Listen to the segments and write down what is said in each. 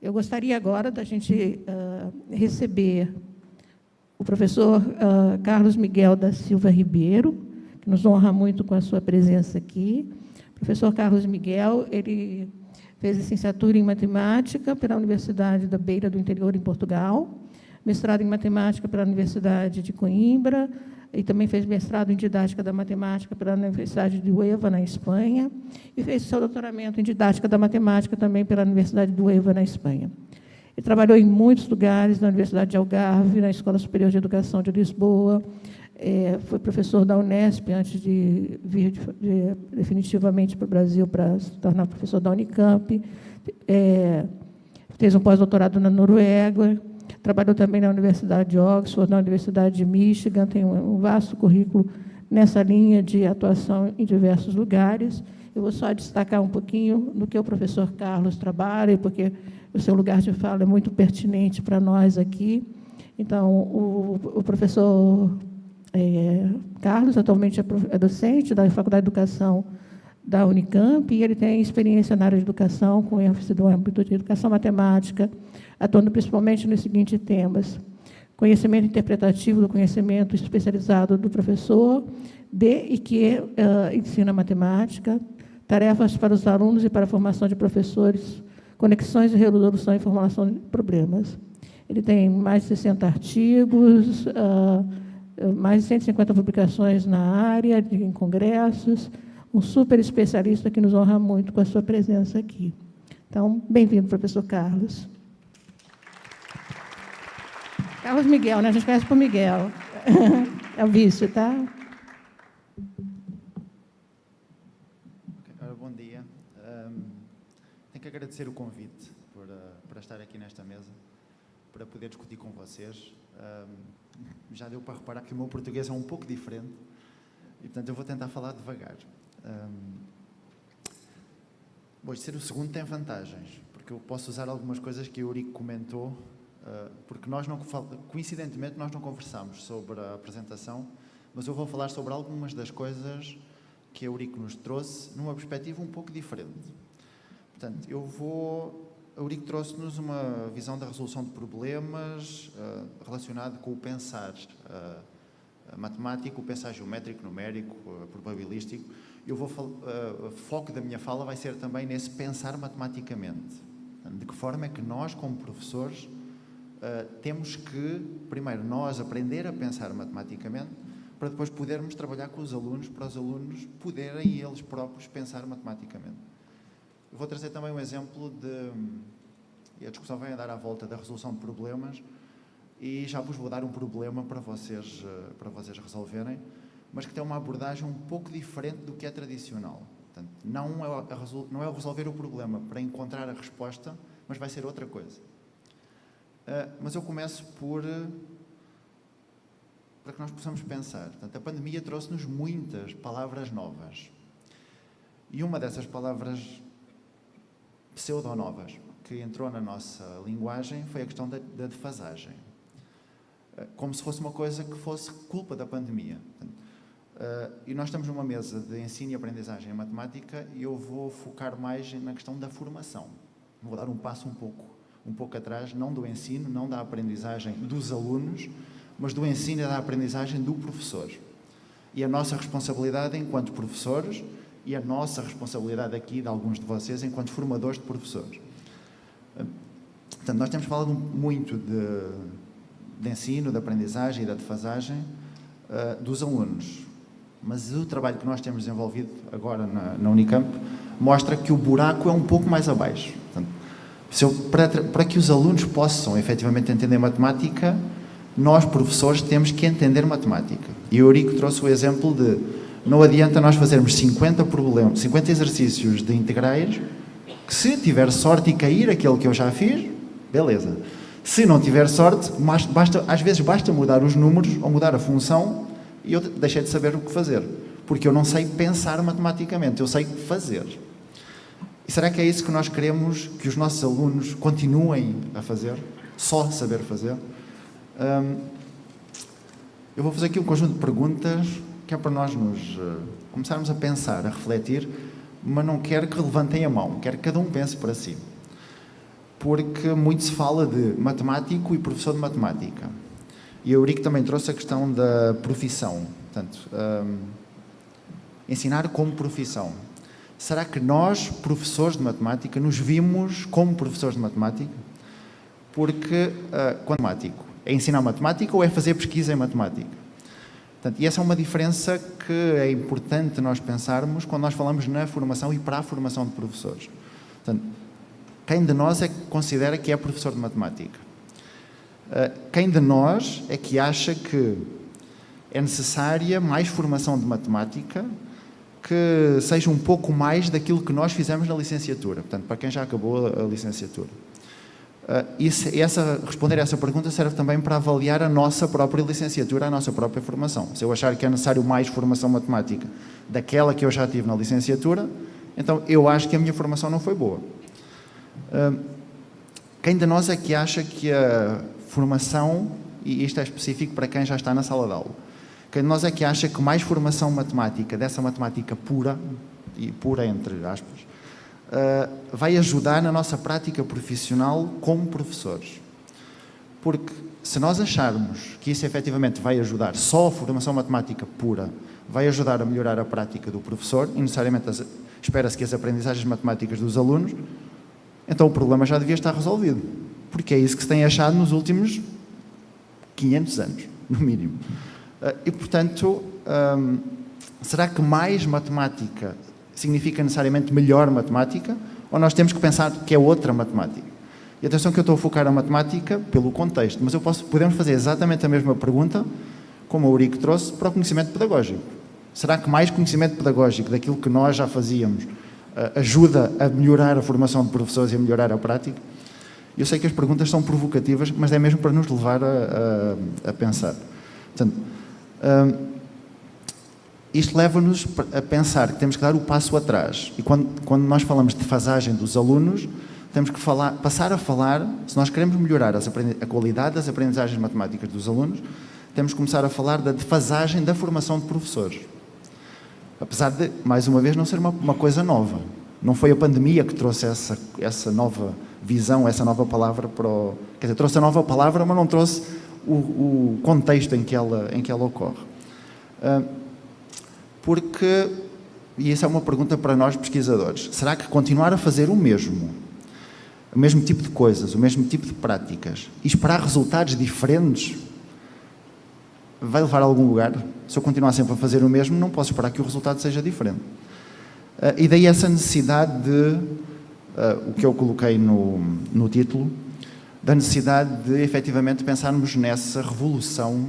Eu gostaria agora da gente receber o professor Carlos Miguel da Silva Ribeiro, que nos honra muito com a sua presença aqui. O professor Carlos Miguel, ele fez licenciatura em Matemática pela Universidade da Beira do Interior, em Portugal, mestrado em Matemática pela Universidade de Coimbra, e também fez mestrado em Didática da Matemática pela Universidade de Huelva, na Espanha, e fez seu doutoramento em Didática da Matemática também pela Universidade de Huelva, na Espanha. Ele trabalhou em muitos lugares, na Universidade de Algarve, na Escola Superior de Educação de Lisboa, foi professor da Unesp antes de vir definitivamente para o Brasil para se tornar professor da Unicamp, fez um pós-doutorado na Noruega, trabalhou também na Universidade de Oxford, na Universidade de Michigan, tem um vasto currículo nessa linha de atuação em diversos lugares. Eu vou só destacar um pouquinho do que o professor Carlos trabalha, porque o seu lugar de fala é muito pertinente para nós aqui. Então, o professor Carlos atualmente é docente da Faculdade de Educação da Unicamp, e ele tem experiência na área de educação, com ênfase no âmbito de educação matemática, atuando principalmente nos seguintes temas: conhecimento interpretativo do conhecimento especializado do professor de e que ensina matemática, tarefas para os alunos e para a formação de professores, conexões e resolução e formulação de problemas. Ele tem mais de 60 artigos, mais de 150 publicações na área, em congressos, um super especialista que nos honra muito com a sua presença aqui. Então, bem-vindo, professor Carlos. Carlos Miguel, né? A gente conhece por Miguel. É o vice, tá? Bom dia. Tenho que agradecer o convite para estar aqui nesta mesa, para poder discutir com vocês. Já deu para reparar que o meu português é um pouco diferente e, portanto, eu vou tentar falar devagar. Hoje, ser o segundo tem vantagens, porque eu posso usar algumas coisas que a Eurico comentou, porque nós não, coincidentemente, nós não conversámos sobre a apresentação, mas eu vou falar sobre algumas das coisas que a Eurico nos trouxe numa perspectiva um pouco diferente. Portanto, a Eurico trouxe-nos uma visão da resolução de problemas relacionado com o pensar matemático, o pensar geométrico, numérico, probabilístico. O foco da minha fala vai ser também nesse pensar matematicamente. De que forma é que nós, como professores, temos que, primeiro, nós aprender a pensar matematicamente, para depois podermos trabalhar com os alunos, para os alunos poderem eles próprios pensar matematicamente. Eu vou trazer também um exemplo e a discussão vai andar à volta da resolução de problemas, e já vos vou dar um problema para vocês resolverem, mas que tem uma abordagem um pouco diferente do que é tradicional. Portanto, não é resolver o problema para encontrar a resposta, mas vai ser outra coisa. Mas eu começo para que nós possamos pensar. Portanto, a pandemia trouxe-nos muitas palavras novas. E uma dessas palavras pseudo-novas que entrou na nossa linguagem foi a questão da defasagem. Como se fosse uma coisa que fosse culpa da pandemia. E nós estamos numa mesa de ensino e aprendizagem em matemática e eu vou focar mais na questão da formação. Vou dar um passo um pouco atrás, não do ensino, não da aprendizagem dos alunos, mas do ensino e da aprendizagem do professor. E a nossa responsabilidade enquanto professores e a nossa responsabilidade aqui, de alguns de vocês, enquanto formadores de professores. Portanto, nós temos falado muito de ensino, de aprendizagem e da defasagem dos alunos. Mas o trabalho que nós temos desenvolvido agora na Unicamp mostra que o buraco é um pouco mais abaixo. Portanto, para que os alunos possam efetivamente entender matemática, nós, professores, temos que entender matemática. E o Eurico trouxe o exemplo de não adianta nós fazermos 50 exercícios de integrais, que se tiver sorte e cair aquele que eu já fiz, beleza. Se não tiver sorte, às vezes basta mudar os números ou mudar a função e eu deixei de saber o que fazer. Porque eu não sei pensar matematicamente, eu sei fazer. E será que é isso que nós queremos que os nossos alunos continuem a fazer? Só saber fazer? Eu vou fazer aqui um conjunto de perguntas que é para nós começarmos a pensar, a refletir, mas não quero que levantem a mão, quero que cada um pense para si. porque muito se fala de matemático e professor de matemática. E o Eurico também trouxe a questão da profissão. Portanto, ensinar como profissão. Será que nós, professores de matemática, nos vimos como professores de matemática? Porque, quando matemático, é ensinar matemática ou é fazer pesquisa em matemática? Portanto, e essa é uma diferença que é importante nós pensarmos quando nós falamos na formação e para a formação de professores. Portanto, quem de nós é que considera que é professor de matemática? Quem de nós é que acha que é necessária mais formação de matemática que seja um pouco mais daquilo que nós fizemos na licenciatura? Portanto, para quem já acabou a licenciatura. Responder a essa pergunta serve também para avaliar a nossa própria licenciatura, a nossa própria formação. Se eu achar que é necessário mais formação matemática daquela que eu já tive na licenciatura, então eu acho que a minha formação não foi boa. Quem de nós é que acha que a formação, e isto é específico para quem já está na sala de aula, quem de nós é que acha que mais formação matemática, dessa matemática pura, e pura entre aspas, vai ajudar na nossa prática profissional como professores? Porque se nós acharmos que isso efetivamente vai ajudar, só a formação matemática pura vai ajudar a melhorar a prática do professor, e necessariamente espera-se que as aprendizagens matemáticas dos alunos, então o problema já devia estar resolvido. Porque é isso que se tem achado nos últimos 500 anos, no mínimo. E, portanto, será que mais matemática significa necessariamente melhor matemática? Ou nós temos que pensar que é outra matemática? E atenção que eu estou a focar a matemática pelo contexto, mas podemos fazer exatamente a mesma pergunta, como o Eurico trouxe, para o conhecimento pedagógico. Será que mais conhecimento pedagógico daquilo que nós já fazíamos ajuda a melhorar a formação de professores e a melhorar a prática? Eu sei que as perguntas são provocativas, mas é mesmo para nos levar a pensar. Portanto, isto leva-nos a pensar que temos que dar o passo atrás. E quando nós falamos de defasagem dos alunos, temos que passar a falar, se nós queremos melhorar a qualidade das aprendizagens matemáticas dos alunos, temos que começar a falar da defasagem da formação de professores. Apesar de, mais uma vez, não ser uma coisa nova. Não foi a pandemia que trouxe essa nova visão, essa nova palavra para o... Quer dizer, trouxe a nova palavra, mas não trouxe o contexto em que ela ocorre. Porque, e essa é uma pergunta para nós pesquisadores, será que continuar a fazer o mesmo tipo de coisas, o mesmo tipo de práticas, e esperar resultados diferentes, vai levar a algum lugar? Se eu continuar sempre a fazer o mesmo, não posso esperar que o resultado seja diferente. E daí essa necessidade de, o que eu coloquei no título, da necessidade de efetivamente pensarmos nessa revolução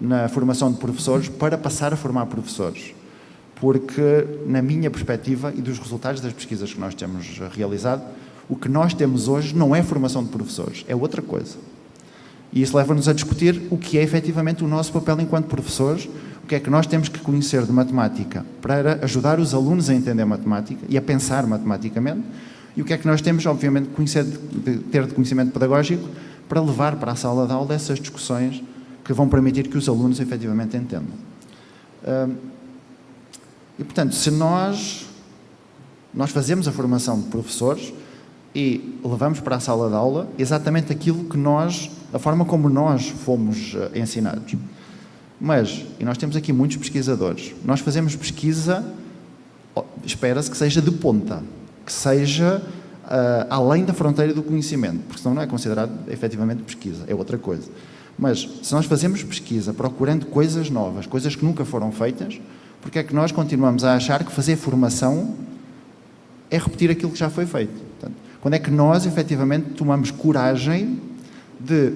na formação de professores para passar a formar professores. Porque, na minha perspectiva e dos resultados das pesquisas que nós temos realizado, o que nós temos hoje não é formação de professores, é outra coisa. E isso leva-nos a discutir o que é efetivamente o nosso papel enquanto professores, o que é que nós temos que conhecer de matemática para ajudar os alunos a entender matemática e a pensar matematicamente, e o que é que nós temos, obviamente, ter de conhecimento pedagógico para levar para a sala de aula essas discussões que vão permitir que os alunos efetivamente entendam. E, portanto, se nós fazemos a formação de professores e levamos para a sala de aula exatamente aquilo que a forma como nós fomos ensinados. Mas, e nós temos aqui muitos pesquisadores, nós fazemos pesquisa, espera-se que seja de ponta, que seja além da fronteira do conhecimento, porque senão não é considerado efetivamente pesquisa, é outra coisa. Mas, se nós fazemos pesquisa procurando coisas novas, coisas que nunca foram feitas, porque é que nós continuamos a achar que fazer formação é repetir aquilo que já foi feito? Portanto, quando é que nós, efetivamente, tomamos coragem de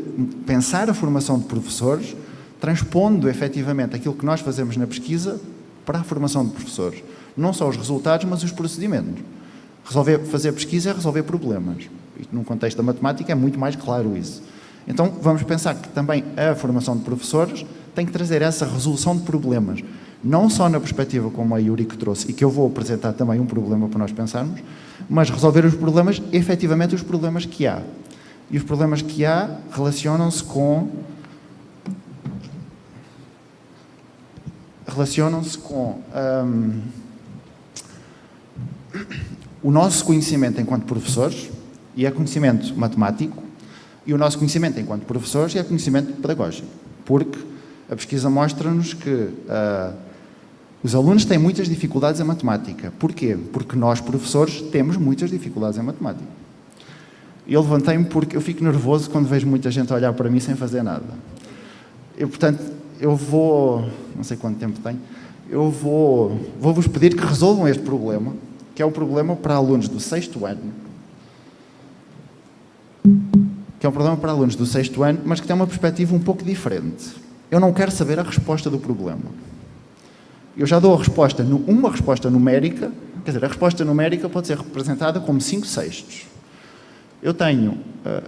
pensar a formação de professores, transpondo, efetivamente, aquilo que nós fazemos na pesquisa para a formação de professores? Não só os resultados, mas os procedimentos. Fazer pesquisa é resolver problemas. E, num contexto da matemática, é muito mais claro isso. Então, vamos pensar que também a formação de professores tem que trazer essa resolução de problemas, não só na perspectiva como a Eurico trouxe, e que eu vou apresentar também um problema para nós pensarmos, mas resolver os problemas, efetivamente os problemas que há. E os problemas que há relacionam-se com o nosso conhecimento enquanto professores, E é conhecimento matemático, e o nosso conhecimento enquanto professores é conhecimento pedagógico, porque a pesquisa mostra-nos que os alunos têm muitas dificuldades em matemática. Porquê? Porque nós, professores, temos muitas dificuldades em matemática. Eu levantei-me porque eu fico nervoso quando vejo muita gente a olhar para mim sem fazer nada. Portanto, eu vou... Não sei quanto tempo tenho. Eu vou-vos pedir que resolvam este problema, que é o problema para alunos do 6º ano. Que é um problema para alunos do 6º ano, mas que tem uma perspectiva um pouco diferente. Eu não quero saber a resposta do problema. Eu já dou a resposta, uma resposta numérica, quer dizer, a resposta numérica pode ser representada como 5/6. Eu tenho,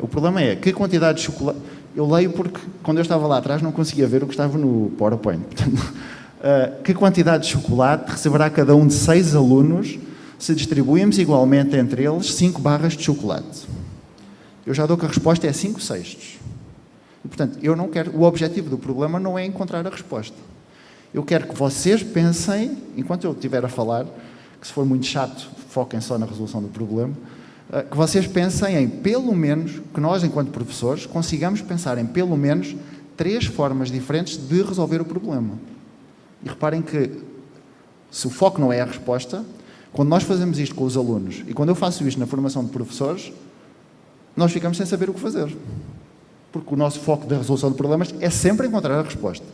o problema é, que quantidade de chocolate... Eu leio porque, quando eu estava lá atrás, não conseguia ver o que estava no PowerPoint. Portanto, que quantidade de chocolate receberá cada um de 6 alunos se distribuímos igualmente entre eles 5 barras de chocolate? Eu já dou que a resposta é 5/6. E, portanto, eu não quero... O objetivo do problema não é encontrar a resposta. Eu quero que vocês pensem, enquanto eu estiver a falar, que se for muito chato, foquem só na resolução do problema, que vocês pensem em, pelo menos, que nós, enquanto professores, consigamos pensar em, pelo menos, 3 formas diferentes de resolver o problema. E reparem que, se o foco não é a resposta, quando nós fazemos isto com os alunos, e quando eu faço isto na formação de professores, nós ficamos sem saber o que fazer. Porque o nosso foco da resolução de problemas é sempre encontrar a resposta.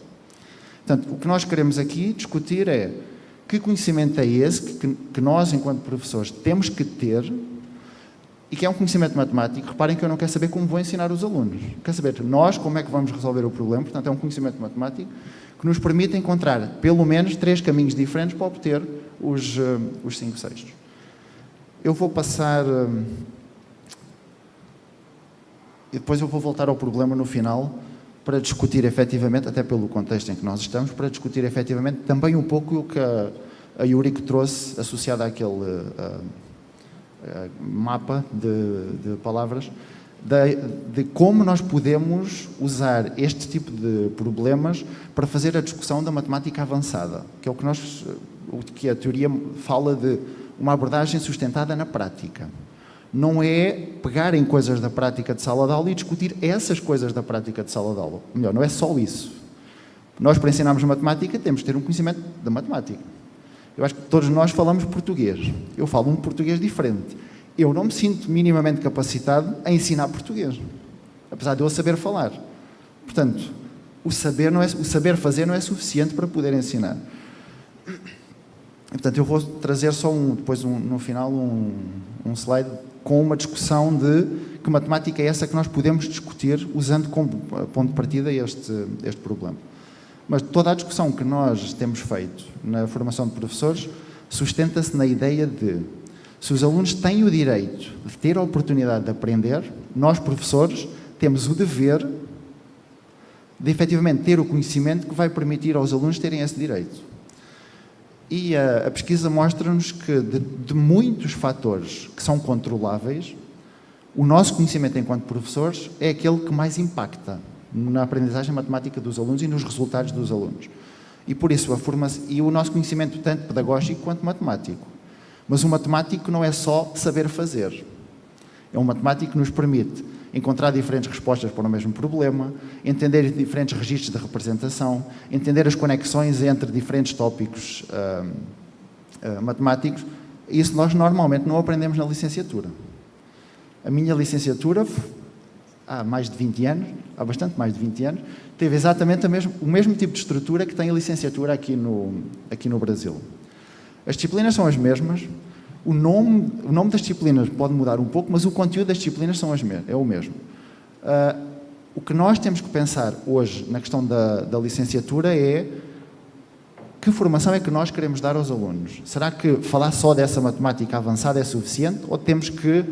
Portanto, o que nós queremos aqui discutir é que conhecimento é esse que nós, enquanto professores, temos que ter e que é um conhecimento matemático. Reparem que eu não quero saber como vou ensinar os alunos. Quero saber nós como é que vamos resolver o problema. Portanto, é um conhecimento matemático que nos permite encontrar, pelo menos, 3 caminhos diferentes para obter os 5/6. Eu vou passar... E depois eu vou voltar ao problema no final para discutir efetivamente, até pelo contexto em que nós estamos, para discutir efetivamente também um pouco o que a Yuriko trouxe associado àquele mapa de palavras, de como nós podemos usar este tipo de problemas para fazer a discussão da matemática avançada, que é o que a teoria fala de uma abordagem sustentada na prática. Não é pegar em coisas da prática de sala de aula e discutir essas coisas da prática de sala de aula. Melhor, não é só isso. Nós, para ensinarmos matemática, temos que ter um conhecimento da matemática. Eu acho que todos nós falamos português. Eu falo um português diferente. Eu não me sinto minimamente capacitado a ensinar português, apesar de eu saber falar. Portanto, o saber fazer não é suficiente para poder ensinar. Portanto, eu vou trazer só no final um slide com uma discussão de que matemática é essa que nós podemos discutir usando como ponto de partida este problema. Mas toda a discussão que nós temos feito na formação de professores sustenta-se na ideia de, se os alunos têm o direito de ter a oportunidade de aprender, nós, professores, temos o dever de efetivamente ter o conhecimento que vai permitir aos alunos terem esse direito. E a pesquisa mostra-nos que de muitos fatores que são controláveis, o nosso conhecimento enquanto professores é aquele que mais impacta na aprendizagem matemática dos alunos e nos resultados dos alunos. E por isso e o nosso conhecimento tanto pedagógico quanto matemático. Mas o matemático não é só saber fazer. É um matemático que nos permite encontrar diferentes respostas para o mesmo problema, entender diferentes registros de representação, entender as conexões entre diferentes tópicos matemáticos. Isso nós normalmente não aprendemos na licenciatura. A minha licenciatura, há bastante mais de 20 anos, teve exatamente o mesmo tipo de estrutura que tem a licenciatura aqui no Brasil. As disciplinas são as mesmas. O nome das disciplinas pode mudar um pouco, mas o conteúdo das disciplinas é o mesmo. O que nós temos que pensar hoje na questão da licenciatura é que formação é que nós queremos dar aos alunos. Será que falar só dessa matemática avançada é suficiente ou temos que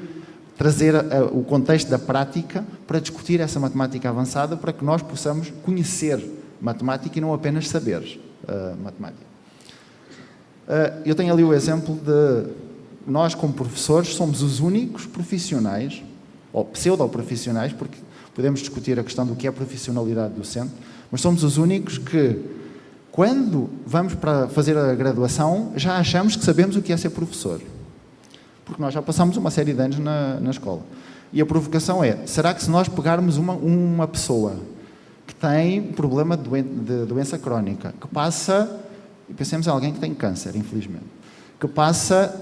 trazer o contexto da prática para discutir essa matemática avançada para que nós possamos conhecer matemática e não apenas saber matemática? Eu tenho ali o exemplo de nós, como professores, somos os únicos profissionais, ou pseudo-profissionais, porque podemos discutir a questão do que é profissionalidade docente, mas somos os únicos que, quando vamos para fazer a graduação, já achamos que sabemos o que é ser professor. Porque nós já passamos uma série de anos na escola. E a provocação é, será que se nós pegarmos uma pessoa que tem um problema de doença crónica, que passa, e pensemos em alguém que tem câncer, infelizmente, que passa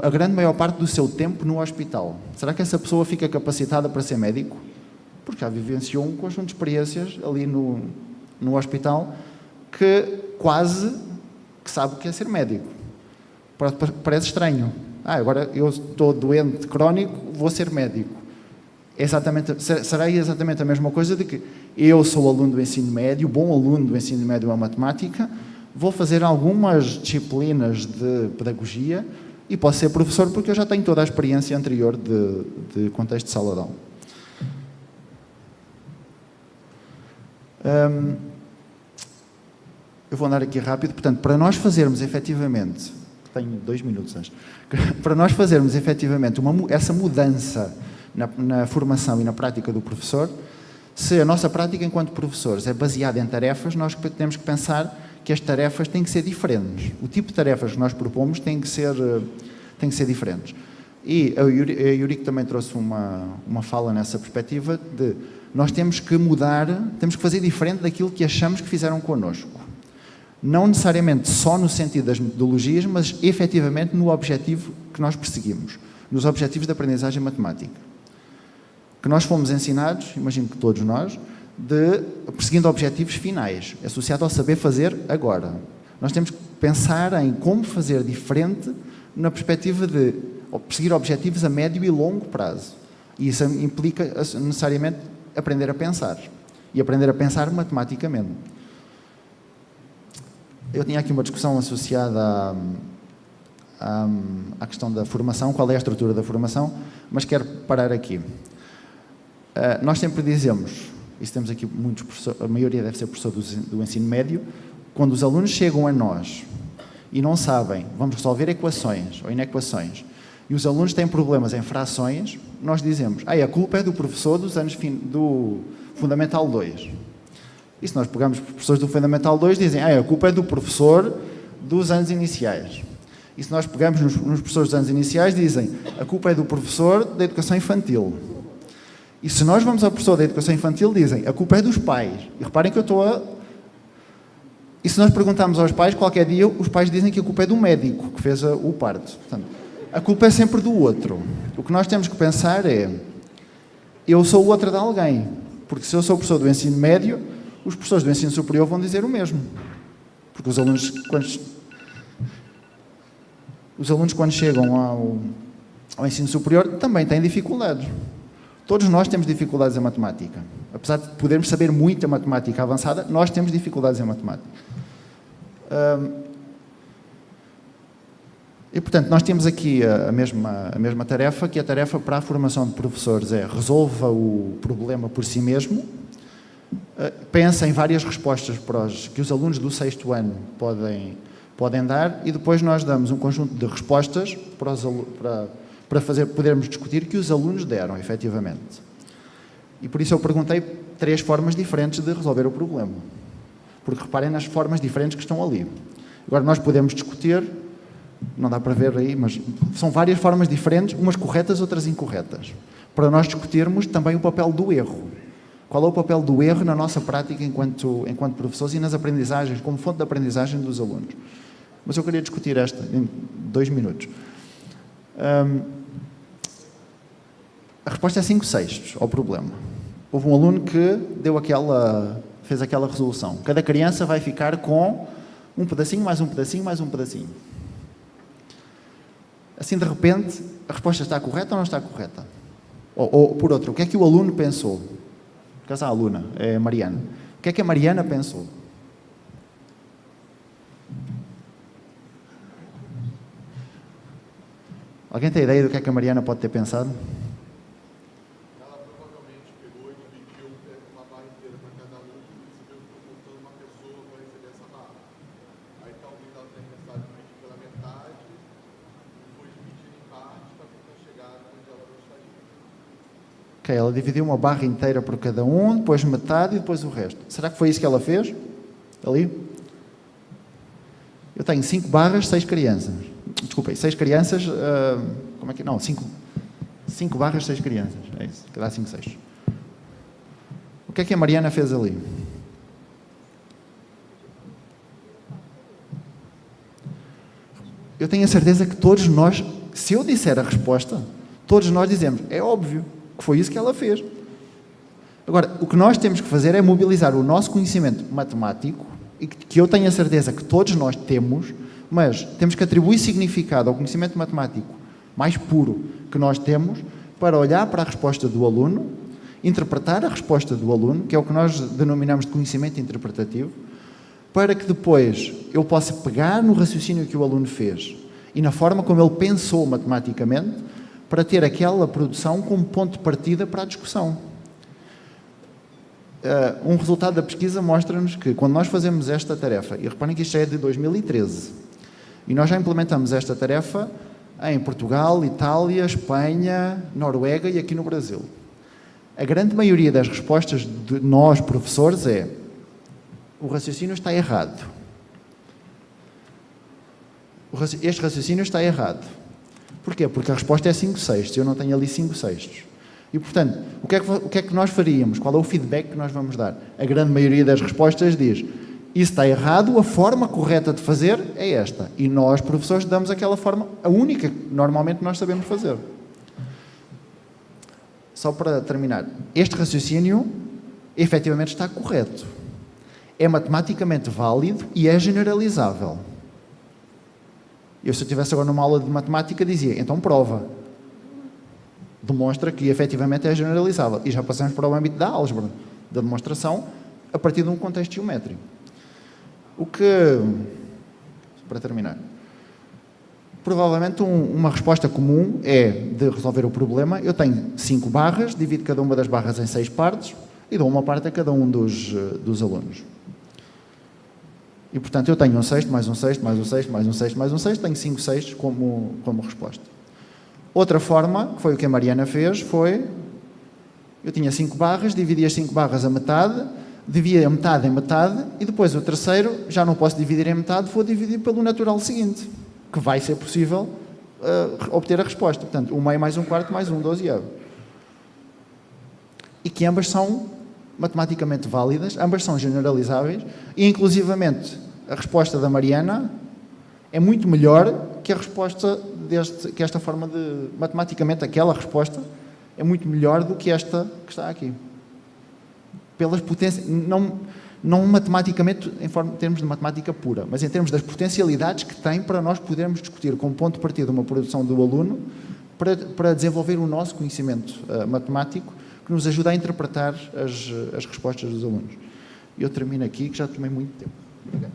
a grande maior parte do seu tempo no hospital, será que essa pessoa fica capacitada para ser médico? Porque já vivenciou um conjunto de experiências ali no hospital que quase que sabe o que é ser médico. Parece estranho. Agora eu estou doente crónico, vou ser médico. Será exatamente a mesma coisa de que eu sou aluno do ensino médio, bom aluno do ensino médio em matemática, vou fazer algumas disciplinas de pedagogia e posso ser professor porque eu já tenho toda a experiência anterior de contexto de sala de aula. Eu vou andar aqui rápido, portanto, para nós fazermos efetivamente, tenho 2 minutos antes, para nós fazermos efetivamente essa mudança na formação e na prática do professor, se a nossa prática enquanto professores é baseada em tarefas, nós temos que pensar que as tarefas têm que ser diferentes. O tipo de tarefas que nós propomos tem que ser diferentes. E a Eurico também trouxe uma fala nessa perspectiva de nós temos que mudar, temos que fazer diferente daquilo que achamos que fizeram connosco. Não necessariamente só no sentido das metodologias, mas efetivamente no objetivo que nós perseguimos, nos objetivos de aprendizagem matemática. Que nós fomos ensinados, imagino que todos nós, perseguindo objetivos finais, associado ao saber fazer agora. Nós temos que pensar em como fazer diferente na perspectiva de perseguir objetivos a médio e longo prazo. E isso implica necessariamente aprender a pensar. E aprender a pensar matematicamente. Eu tinha aqui uma discussão associada à questão da formação, qual é a estrutura da formação, mas quero parar aqui. Nós sempre dizemos, e temos aqui muitos professores, a maioria deve ser professor do ensino médio, quando os alunos chegam a nós e não sabem, vamos resolver equações ou inequações, e os alunos têm problemas em frações, nós dizemos, a culpa é do professor do Fundamental 2. E se nós pegarmos professores do Fundamental 2, dizem, a culpa é do professor dos anos iniciais. E se nós pegarmos nos professores dos anos iniciais, dizem, a culpa é do professor da educação infantil. E se nós vamos ao professor da educação infantil, dizem, a culpa é dos pais. E reparem que eu estou a... E se nós perguntarmos aos pais, qualquer dia, os pais dizem que a culpa é do médico que fez o parto. Portanto, a culpa é sempre do outro. O que nós temos que pensar é, eu sou o outro de alguém. Porque se eu sou professor do ensino médio, os professores do ensino superior vão dizer o mesmo. Porque os alunos, quando chegam ao ensino superior, também têm dificuldades. Todos nós temos dificuldades em matemática. Apesar de podermos saber muito a matemática avançada, nós temos dificuldades em matemática. E, portanto, nós temos aqui a mesma tarefa, que a tarefa para a formação de professores é resolva o problema por si mesmo, pensa em várias respostas que os alunos do 6º ano podem dar e depois nós damos um conjunto de respostas para podermos discutir que os alunos deram, efetivamente. E por isso eu perguntei 3 formas diferentes de resolver o problema. Porque reparem nas formas diferentes que estão ali. Agora nós podemos discutir, não dá para ver aí, mas são várias formas diferentes, umas corretas, outras incorretas. Para nós discutirmos também o papel do erro. Qual é o papel do erro na nossa prática enquanto professores e nas aprendizagens, como fonte de aprendizagem dos alunos. Mas eu queria discutir esta em 2 minutos. A resposta é 5/6 ao problema. Houve um aluno que fez aquela resolução. Cada criança vai ficar com um pedacinho, mais um pedacinho, mais um pedacinho. Assim, de repente, a resposta está correta ou não está correta? Ou por outro, o que é que o aluno pensou? Por acaso a aluna é a Mariana. O que é que a Mariana pensou? Alguém tem ideia do que é que a Mariana pode ter pensado? Ela provavelmente pegou e dividiu uma barra inteira para cada aluno e percebeu que ficou faltando uma pessoa para receber essa barra. Aí talvez ela tenha pensado em dividir pela metade e foi dividir em parte para tentar chegar onde ela gostaria. Ok, ela dividiu uma barra inteira por cada um, depois metade e depois o resto. Será que foi isso que ela fez? Ali? Eu tenho 5 barras, 6 crianças. Desculpem, 6 crianças, como é que... Não, 5 5 barras, 6 crianças. É isso, que dá 5 sextos. O que é que a Mariana fez ali? Eu tenho a certeza que todos nós, se eu disser a resposta, todos nós dizemos, é óbvio que foi isso que ela fez. Agora, o que nós temos que fazer é mobilizar o nosso conhecimento matemático, e que eu tenho a certeza que todos nós temos, mas temos que atribuir significado ao conhecimento matemático mais puro que nós temos, para olhar para a resposta do aluno, interpretar a resposta do aluno, que é o que nós denominamos de conhecimento interpretativo, para que depois eu possa pegar no raciocínio que o aluno fez e na forma como ele pensou matematicamente, para ter aquela produção como ponto de partida para a discussão. Um resultado da pesquisa mostra-nos que quando nós fazemos esta tarefa, e reparem que isto já é de 2013, e nós já implementamos esta tarefa em Portugal, Itália, Espanha, Noruega e aqui no Brasil. A grande maioria das respostas de nós, professores, é: o raciocínio está errado. Este raciocínio está errado. Porquê? Porque a resposta é 5 sextos, eu não tenho ali 5 sextos. E, portanto, o que é que nós faríamos? Qual é o feedback que nós vamos dar? A grande maioria das respostas diz: isso está errado, a forma correta de fazer é esta. E nós, professores, damos aquela forma, a única que normalmente nós sabemos fazer. Só para terminar, este raciocínio efetivamente está correto. É matematicamente válido e é generalizável. Eu, se eu estivesse agora numa aula de matemática, dizia: então prova. Demonstra que efetivamente é generalizável. E já passamos para o âmbito da álgebra, da demonstração, a partir de um contexto geométrico. O que, para terminar, provavelmente uma resposta comum é de resolver o problema. Eu tenho 5 barras, divido cada uma das barras em 6 partes e dou uma parte a cada um dos alunos. E, portanto, eu tenho um sexto, mais um sexto, mais um sexto, mais um sexto, mais um sexto, tenho 5 sextos como resposta. Outra forma, que foi o que a Mariana fez, foi: eu tinha 5 barras, dividi as 5 barras a metade, dividi a metade em metade, e depois o terceiro já não posso dividir em metade, vou dividir pelo natural seguinte, que vai ser possível obter a resposta. Portanto, 1 meio mais 1 quarto mais 1 dozeavo. E que ambas são matematicamente válidas, ambas são generalizáveis, e inclusivamente a resposta da Mariana é muito melhor que a resposta que esta forma de... Matematicamente, aquela resposta é muito melhor do que esta que está aqui. Pelas potências... Não matematicamente, em termos de matemática pura, mas em termos das potencialidades que tem para nós podermos discutir com ponto de partida uma produção do aluno para desenvolver o nosso conhecimento matemático, que nos ajuda a interpretar as respostas dos alunos. Eu termino aqui, que já tomei muito tempo. Obrigado.